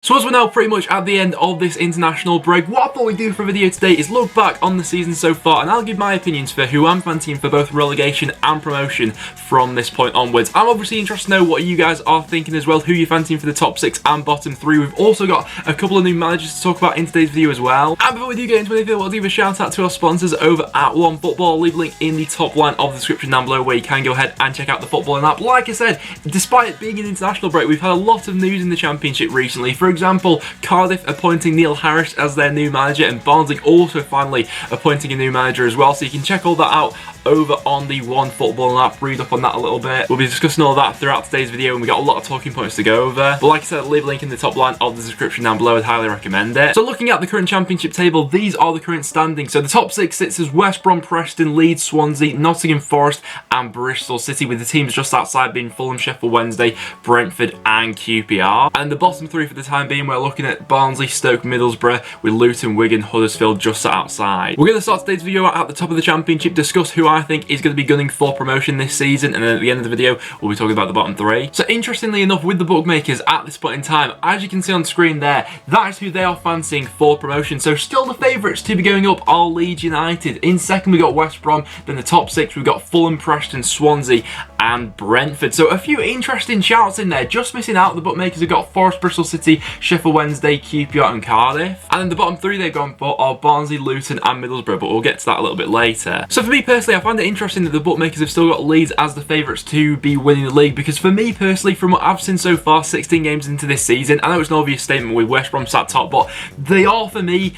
So as we're now pretty much at the end of this international break, what I thought we'd do for a video today is look back on the season so far, and I'll give my opinions for who I'm fancying for both relegation and promotion from this point onwards. I'm obviously interested to know what you guys are thinking as well, who you're fancying for the top 6 and bottom 3. We've also got a couple of new managers to talk about in today's video as well. And before we do get into anything, we'll give a shout out to our sponsors over at OneFootball. I'll leave a link in the top line of the description down below where you can go ahead and check out the footballing app. Like I said, despite it being an international break, we've had a lot of news in the Championship recently. For example, Cardiff appointing Neil Harris as their new manager, and Barnsley also finally appointing a new manager as well, so you can check all that out over on the OneFootball app, read up on that a little bit. We'll be discussing all that throughout today's video, and we got a lot of talking points to go over. But like I said, I'll leave a link in the top line of the description down below. I'd highly recommend it. So looking at the current Championship table, these are the current standings. So the top 6 sits as West Brom, Preston, Leeds, Swansea, Nottingham Forest and Bristol City, with the teams just outside being Fulham, Sheffield Wednesday, Brentford and QPR. And the bottom 3 for the time being, we're looking at Barnsley, Stoke, Middlesbrough, with Luton, Wigan, Huddersfield just outside. We're going to start today's video at the top of the Championship, discuss who I think is going to be gunning for promotion this season, and then at the end of the video we'll be talking about the bottom 3. So interestingly enough, with the bookmakers at this point in time, as you can see on screen there, that is who they are fancying for promotion. So still the favourites to be going up are Leeds United. In second we got West Brom, then the top 6 we've got Fulham, Preston, Swansea and Brentford. So a few interesting shouts in there. Just missing out, the bookmakers have got Forest, Bristol City, Sheffield Wednesday, QPR and Cardiff. And then the bottom 3 they've gone for are Barnsley, Luton and Middlesbrough, but we'll get to that a little bit later. So for me personally, I find it interesting that the bookmakers have still got Leeds as the favourites to be winning the league, because for me personally, from what I've seen so far, 16 games into this season, I know it's an obvious statement with West Brom sat top, but they are for me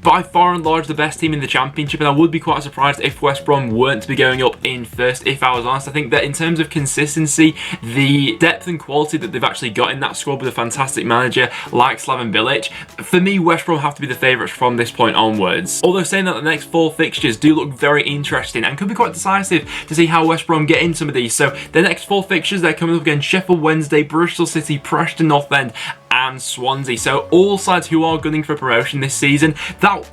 by far and large the best team in the Championship, and I would be quite surprised if West Brom weren't to be going up in first, if I was honest. I think that in terms of consistency, the depth and quality that they've actually got in that squad with a fantastic manager like Slaven Bilic, for me West Brom have to be the favourites from this point onwards. Although saying that, the next 4 fixtures do look very interesting and could be quite decisive to see how West Brom get in some of these. So the next 4 fixtures, they're coming up against Sheffield Wednesday, Bristol City, Preston North End and Swansea. So all sides who are gunning for promotion this season.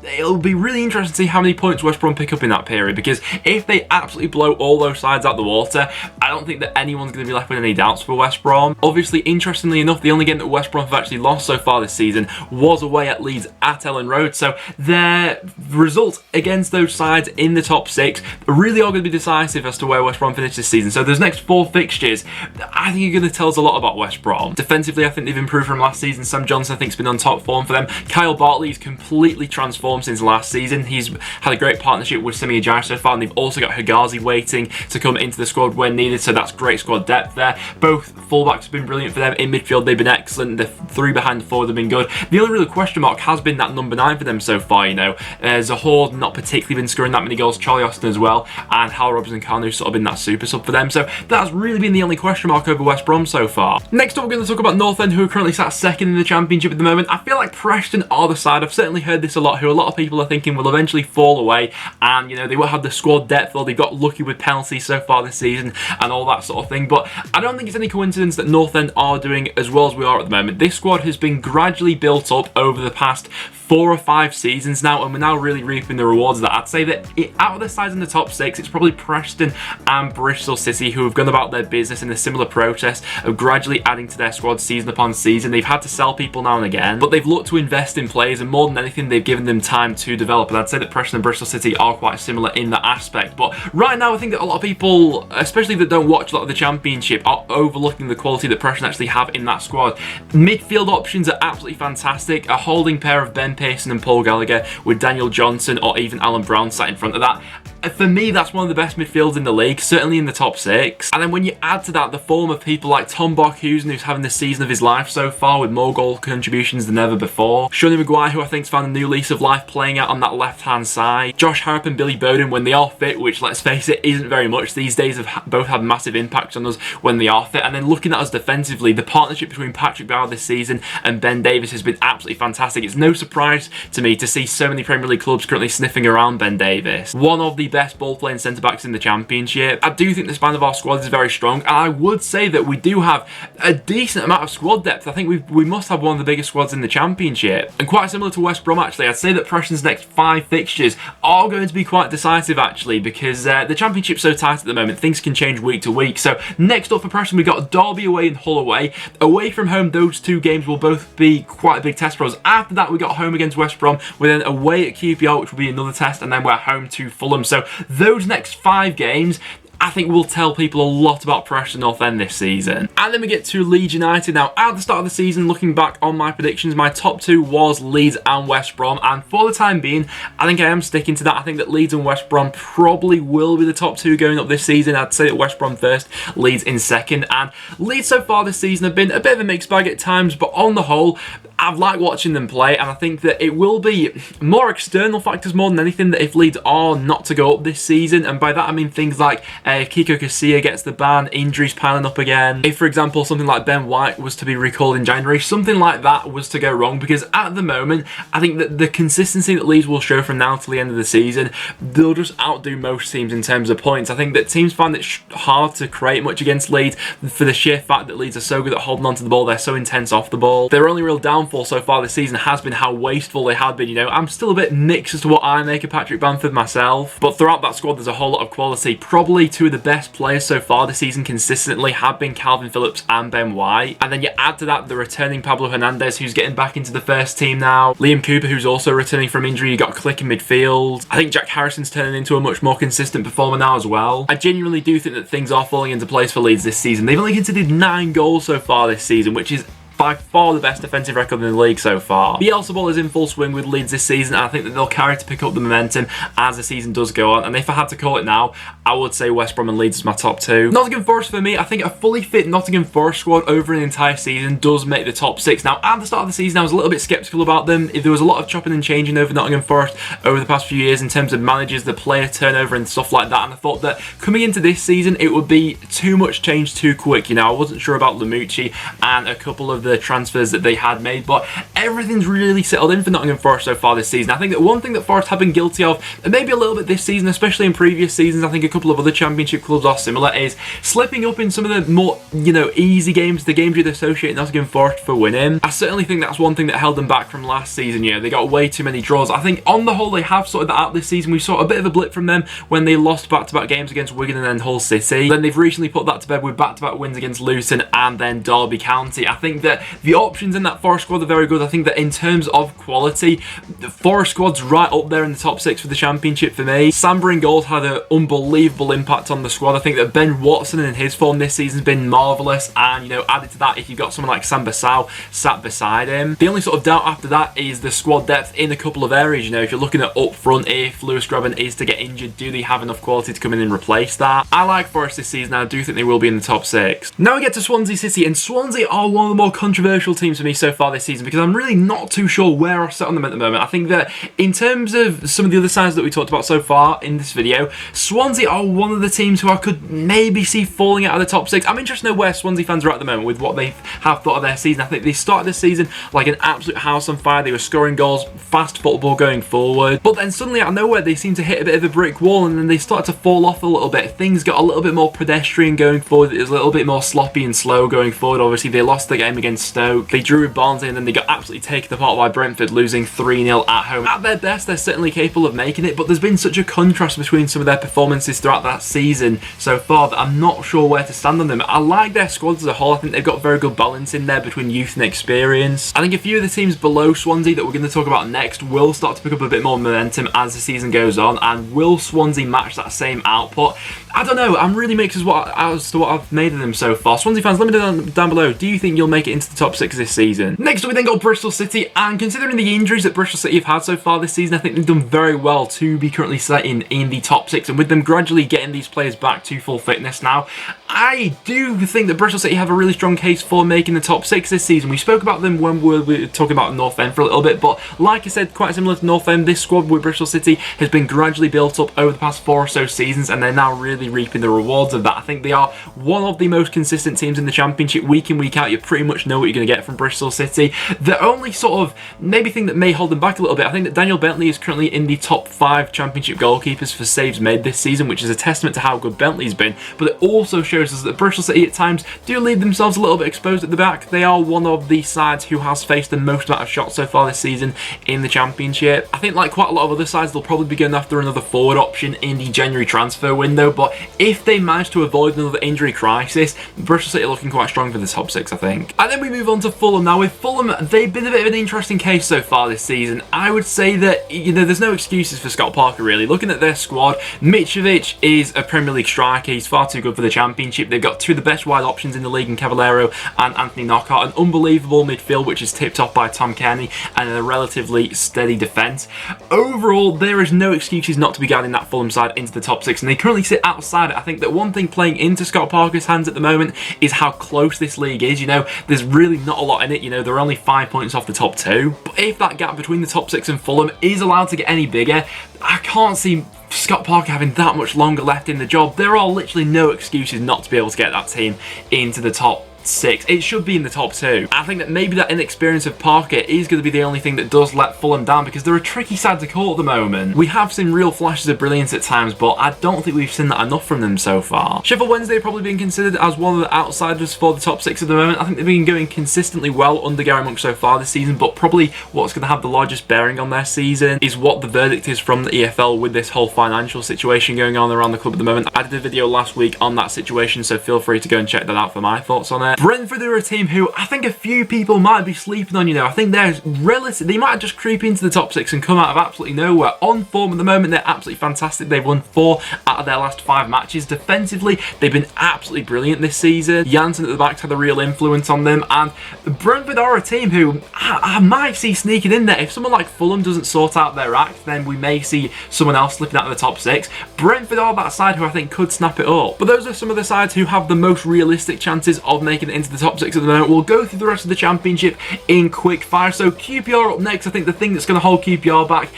It'll be really interesting to see how many points West Brom pick up in that period, because if they absolutely blow all those sides out the water, I don't think that anyone's going to be left with any doubts for West Brom. Obviously, interestingly enough, the only game that West Brom have actually lost so far this season was away at Leeds at Ellen Road, so their results against those sides in the top 6 really are going to be decisive as to where West Brom finish this season. So those next 4 fixtures, I think are going to tell us a lot about West Brom. Defensively, I think they've improved from last season. Sam Johnson I think has been on top form for them. Kyle Bartley's completely transformed since last season. He's had a great partnership with Semi Ajayi so far, and they've also got Higazi waiting to come into the squad when needed, so that's great squad depth there. Both fullbacks have been brilliant for them. In midfield they've been excellent. The 3 behind the forward have been good. The only real question mark has been that number 9 for them so far, you know. Zahor not particularly been scoring that many goals, Charlie Austin as well, and Hal Robinson-Carney's sort of been that super sub for them, so that's really been the only question mark over West Brom so far. Next up we're going to talk about North End, who are currently sat second in the Championship at the moment. I feel like Preston are the side, I've certainly heard this a lot, who a lot of people are thinking will eventually fall away, and you know, they will have the squad depth, or they've got lucky with penalties so far this season and all that sort of thing. But I don't think it's any coincidence that North End are doing as well as we are at the moment. This squad has been gradually built up over the past 4 or 5 seasons now, and we're now really reaping the rewards of that. I'd say that out of the sides in the top 6, it's probably Preston and Bristol City who have gone about their business in a similar process of gradually adding to their squad season upon season. They've had to sell people now and again, but they've looked to invest in players, and more than anything they've given them time to develop, and I'd say that Preston and Bristol City are quite similar in that aspect. But right now I think that a lot of people, especially that don't watch a lot of the Championship, are overlooking the quality that Preston actually have in that squad. Midfield options are absolutely fantastic. A holding pair of Ben Pearson and Paul Gallagher with Daniel Johnson or even Alan Brown sat in front of that. For me, that's one of the best midfields in the league, certainly in the top 6. And then when you add to that the form of people like Tom Barkhuizen, who's having the season of his life so far with more goal contributions than ever before. Shonny Maguire, who I think's found a new lease of life playing out on that left-hand side. Josh Harrop and Billy Bowden, when they are fit, which let's face it, isn't very much these days, have both had massive impacts on us when they are fit. And then looking at us defensively, the partnership between Patrick Bauer this season and Ben Davies has been absolutely fantastic. It's no surprise surprise to me to see so many Premier League clubs currently sniffing around Ben Davies, one of the best ball-playing centre-backs in the Championship. I do think the span of our squad is very strong, and I would say that we do have a decent amount of squad depth. I think we must have one of the biggest squads in the Championship. And quite similar to West Brom, actually, I'd say that Preston's next 5 fixtures are going to be quite decisive, actually, because the Championship's so tight at the moment, things can change week to week. So next up for Preston, we've got Derby away and Hull away. Away from home, those 2 games will both be quite a big test for us. After that, we got home against West Brom. We're then away at QPR, which will be another test, and then we're home to Fulham. So those next 5 games, I think will tell people a lot about Preston North End this season. And then we get to Leeds United. Now, at the start of the season, looking back on my predictions, my top 2 was Leeds and West Brom. And for the time being, I think I am sticking to that. I think that Leeds and West Brom probably will be the top 2 going up this season. I'd say that West Brom first, Leeds in second. And Leeds so far this season have been a bit of a mixed bag at times, but on the whole, I've liked watching them play, and I think that it will be more external factors more than anything that if Leeds are not to go up this season, and by that I mean things like if Kiko Casilla gets the ban, injuries piling up again, if for example something like Ben White was to be recalled in January, something like that was to go wrong, because at the moment I think that the consistency that Leeds will show from now till the end of the season, they'll just outdo most teams in terms of points. I think that teams find it hard to create much against Leeds for the sheer fact that Leeds are so good at holding onto the ball, they're so intense off the ball. Their only real downfall so far this season has been how wasteful they have been. You know, I'm still a bit mixed as to what I make of Patrick Bamford myself, but throughout that squad there's a whole lot of quality. Probably 2 of the best players so far this season consistently have been Calvin Phillips and Ben White, and then you add to that the returning Pablo Hernandez, who's getting back into the first team now, Liam Cooper, who's also returning from injury. You got Click in midfield. I think Jack Harrison's turning into a much more consistent performer now as well. I genuinely do think that things are falling into place for Leeds this season. They've only conceded 9 goals so far this season, which is by far the best defensive record in the league so far. Bielsa ball is in full swing with Leeds this season, and I think that they'll carry to pick up the momentum as the season does go on. And if I had to call it now, I would say West Brom and Leeds is my top 2. Nottingham Forest for me, I think a fully fit Nottingham Forest squad over an entire season does make the top 6. Now, at the start of the season, I was a little bit sceptical about them. There was a lot of chopping and changing over Nottingham Forest over the past few years in terms of managers, the player turnover and stuff like that, and I thought that coming into this season, it would be too much change too quick. You know, I wasn't sure about Lamucci and a couple of the transfers that they had made, but everything's really settled in for Nottingham Forest so far this season. I think that one thing that Forest have been guilty of, and maybe a little bit this season, especially in previous seasons, I think a couple of other Championship clubs are similar, is slipping up in some of the more, you know, easy games, the games you'd associate Nottingham Forest for winning. I certainly think that's one thing that held them back from last season. You know, they got way too many draws. I think on the whole they have sorted that out this season. We saw a bit of a blip from them when they lost back-to-back games against Wigan and then Hull City. Then they've recently put that to bed with back-to-back wins against Luton and then Derby County. I think that the options in that Forest squad are very good. I think that in terms of quality, the Forest squad's right up there in the top 6 for the Championship for me. Samba in goals had an unbelievable impact on the squad. I think that Ben Watson in his form this season has been marvellous, and you know, added to that, if you've got someone like Samba Sow sat beside him, the only sort of doubt after that is the squad depth in a couple of areas. You know, if you're looking at up front, if Lewis Grabban is to get injured, do they have enough quality to come in and replace that? I like Forest this season. I do think they will be in the top 6. Now we get to Swansea City, and Swansea are one of the more controversial teams for me so far this season because I'm really not too sure where I sit on them at the moment. I think that in terms of some of the other sides that we talked about so far in this video, Swansea are one of the teams who I could maybe see falling out of the top 6. I'm interested to know where Swansea fans are at the moment with what they have thought of their season. I think they started this season like an absolute house on fire. They were scoring goals, fast football going forward, but then suddenly out of nowhere they seemed to hit a bit of a brick wall, and then they started to fall off a little bit. Things got a little bit more pedestrian going forward. It was a little bit more sloppy and slow going forward. Obviously they lost the game against Stoke, they drew with Barnsley, and then they got absolutely taken apart by Brentford, losing 3-0 at home. At their best, they're certainly capable of making it, but there's been such a contrast between some of their performances throughout that season so far that I'm not sure where to stand on them. I like their squad as a whole. I think they've got very good balance in there between youth and experience. I think a few of the teams below Swansea that we're going to talk about next will start to pick up a bit more momentum as the season goes on, and will Swansea match that same output? I don't know. I'm really mixed as to what I've made of them so far. Swansea fans, let me know down below. Do you think you'll make it into the top 6 this season? Next up, we then got Bristol City, and considering the injuries that Bristol City have had so far this season, I think they've done very well to be currently sitting in the top 6, and with them gradually getting these players back to full fitness now, I do think that Bristol City have a really strong case for making the top 6 this season. We spoke about them when we were talking about North End for a little bit, but like I said, quite similar to North End, this squad with Bristol City has been gradually built up over the past 4 or so seasons, and they're now really reaping the rewards of that. I think they are one of the most consistent teams in the Championship. Week in, week out, you pretty much know know what you're going to get from Bristol City. The only sort of maybe thing that may hold them back a little bit, I think that Daniel Bentley is currently in the top 5 Championship goalkeepers for saves made this season, which is a testament to how good Bentley's been, but it also shows us that Bristol City at times do leave themselves a little bit exposed at the back. They are one of the sides who has faced the most amount of shots so far this season in the Championship. I think like quite a lot of other sides, they'll probably be going after another forward option in the January transfer window, but if they manage to avoid another injury crisis, Bristol City are looking quite strong for the top 6, I think. And then we move on to Fulham. Now with Fulham, they've been a bit of an interesting case so far this season. I would say that, you know, there's no excuses for Scott Parker really. Looking at their squad, Mitrovic is a Premier League striker. He's far too good for the Championship. They've got 2 of the best wide options in the league in Cavallero and Anthony Knockaert. An unbelievable midfield which is tipped off by Tom Kearney, and a relatively steady defence. Overall, there is no excuses not to be guiding that Fulham side into the top 6, and they currently sit outside it. I think that one thing playing into Scott Parker's hands at the moment is how close this league is. You know, there's really not a lot in it. You know, they're only 5 points off the top 2. But if that gap between the top 6 and Fulham is allowed to get any bigger, I can't see Scott Parker having that much longer left in the job. There are literally no excuses not to be able to get that team into the top 6. It should be in the top 2. I think that maybe that inexperience of Parker is going to be the only thing that does let Fulham down, because they're a tricky side to call at the moment. We have seen real flashes of brilliance at times, but I don't think we've seen that enough from them so far. Sheffield Wednesday have probably been considered as one of the outsiders for the top 6 at the moment. I think they've been going consistently well under Gary Monk so far this season, but probably what's going to have the largest bearing on their season is what the verdict is from the EFL with this whole financial situation going on around the club at the moment. I did a video last week on that situation, so feel free to go and check that out for my thoughts on it. Brentford are a team who I think a few people might be sleeping on, you know. I think they might just creep into the top 6 and come out of absolutely nowhere. On form at the moment, they're absolutely fantastic. They've won 4 out of their last 5 matches. Defensively, they've been absolutely brilliant this season. Janssen at the back's had a real influence on them, and Brentford are a team who I might see sneaking in there. If someone like Fulham doesn't sort out their act, then we may see someone else slipping out of the top 6. Brentford are that side who I think could snap it up. But those are some of the sides who have the most realistic chances of making it into the top 6 at the moment. We'll go through the rest of the Championship in quick fire. So QPR up next. I think the thing that's going to hold QPR back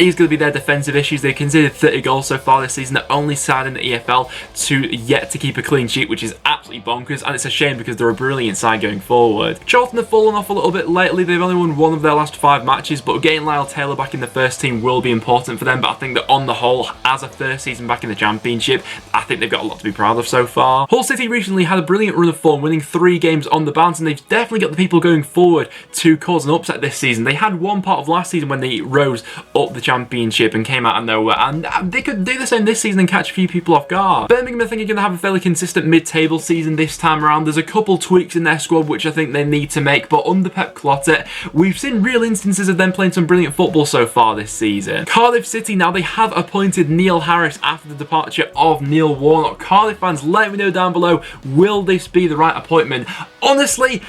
is going to be their defensive issues. They've conceded 30 goals so far this season. They're only side in the EFL to yet to keep a clean sheet, which is absolutely bonkers, and it's a shame because they're a brilliant side going forward. Charlton have fallen off a little bit lately. They've only won 1 of their last 5 matches, but getting Lyle Taylor back in the first team will be important for them. But I think that on the whole, as a first season back in the Championship, I think they've got a lot to be proud of so far. Hull City recently had a brilliant run of form, winning 3 games on the bounce, and they've definitely got the people going forward to cause an upset this season. They had one part of last season when they rose up the Championship and came out of nowhere, and they could do the same this season and catch a few people off guard. Birmingham, I think, are going to have a fairly consistent mid-table season this time around. There's a couple tweaks in their squad which I think they need to make, but under Pep Clotet, we've seen real instances of them playing some brilliant football so far this season. Cardiff City, now they have appointed Neil Harris after the departure of Neil Warnock. Cardiff fans, let me know down below, will this be the right appointment? Honestly,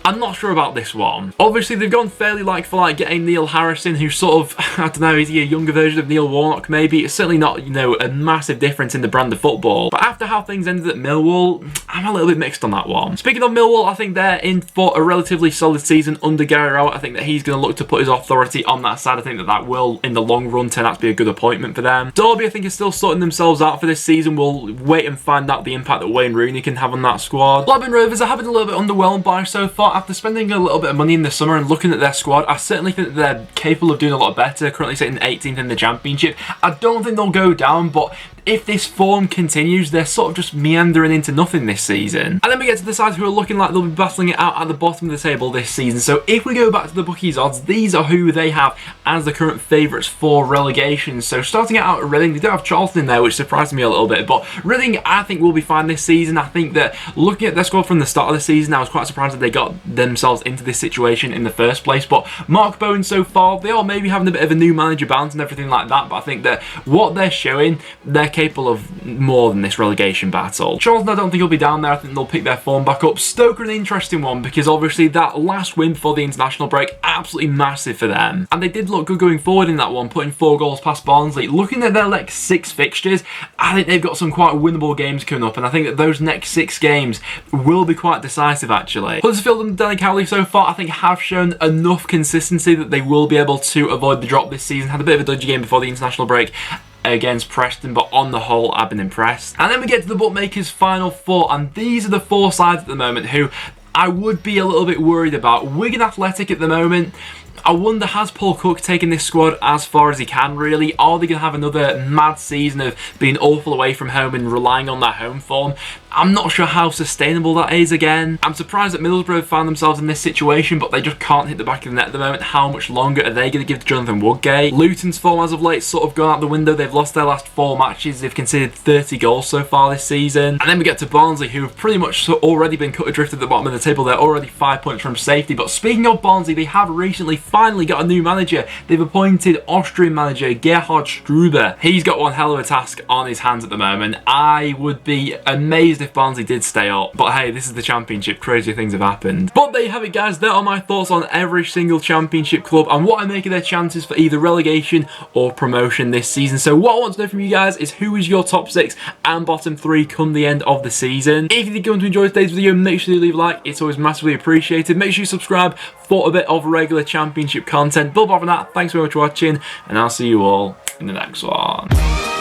I'm not sure about this one. Obviously, they've gone fairly like for like getting Neil Harrison, who's sort of, I don't know, is he a younger version of Neil Warnock maybe? It's certainly not, you know, a massive difference in the brand of football. But after how things ended at Millwall, I'm a little bit mixed on that one. Speaking of Millwall, I think they're in for a relatively solid season under Gary Rowett. I think that he's going to look to put his authority on that side. I think that that will, in the long run, turn out to be a good appointment for them. Derby, I think, is still sorting themselves out for this season. We'll wait and find out the impact that Wayne Rooney can have on that squad. Blackburn Rovers are having a little bit underwhelmed by so far. After spending a little bit of money in the summer and looking at their squad, I certainly think that they're capable of doing a lot better. Currently sitting 18th in the Championship. I don't think they'll go down, but if this form continues, they're sort of just meandering into nothing this season. And then we get to the sides who are looking like they'll be battling it out at the bottom of the table this season. So if we go back to the bookies odds, these are who they have as the current favourites for relegation. So starting out at Reading, they do have Charlton in there, which surprised me a little bit. But Reading, I think, will be fine this season. I think that looking at their squad from the start of the season, I was quite surprised that they got themselves into this situation in the first place. But Mark Bowen so far, they are maybe having a bit of a new manager bounce and everything like that. But I think that what they're showing, they're capable of more than this relegation battle. Charlton, I don't think he'll be down there. I think they'll pick their form back up. Stoke are an interesting one because obviously that last win before the international break, absolutely massive for them. And they did look good going forward in that one, putting 4 goals past Barnsley. Looking at their next 6 fixtures, I think they've got some quite winnable games coming up, and I think that those next 6 games will be quite decisive actually. Huddersfield and Danny Cowley so far, I think, have shown enough consistency that they will be able to avoid the drop this season. Had a bit of a dodgy game before the international break against Preston, but on the whole, I've been impressed. And then we get to the bookmakers' final 4, and these are the 4 sides at the moment who I would be a little bit worried about. Wigan Athletic at the moment, I wonder, has Paul Cook taken this squad as far as he can, really? Are they going to have another mad season of being awful away from home and relying on their home form? I'm not sure how sustainable that is again. I'm surprised that Middlesbrough found themselves in this situation, but they just can't hit the back of the net at the moment. How much longer are they going to give to Jonathan Woodgate? Luton's form as of late sort of gone out the window. They've lost their last 4 matches. They've conceded 30 goals so far this season. And then we get to Barnsley, who have pretty much already been cut adrift at the bottom of the table. They're already 5 points from safety. But speaking of Barnsley, they have recently finally got a new manager. They've appointed Austrian manager Gerhard Struber. He's got one hell of a task on his hands at the moment. I would be amazed if Barnsley did stay up. But hey, this is the Championship. Crazy things have happened. But there you have it, guys. There are my thoughts on every single Championship club and what I make of their chances for either relegation or promotion this season. So what I want to know from you guys is, who is your top 6 and bottom 3 come the end of the season? If you did go on to enjoy today's video, make sure you leave a like. It's always massively appreciated. Make sure you subscribe for a bit of regular Championship content. But apart from that, thanks very much for watching, and I'll see you all in the next one.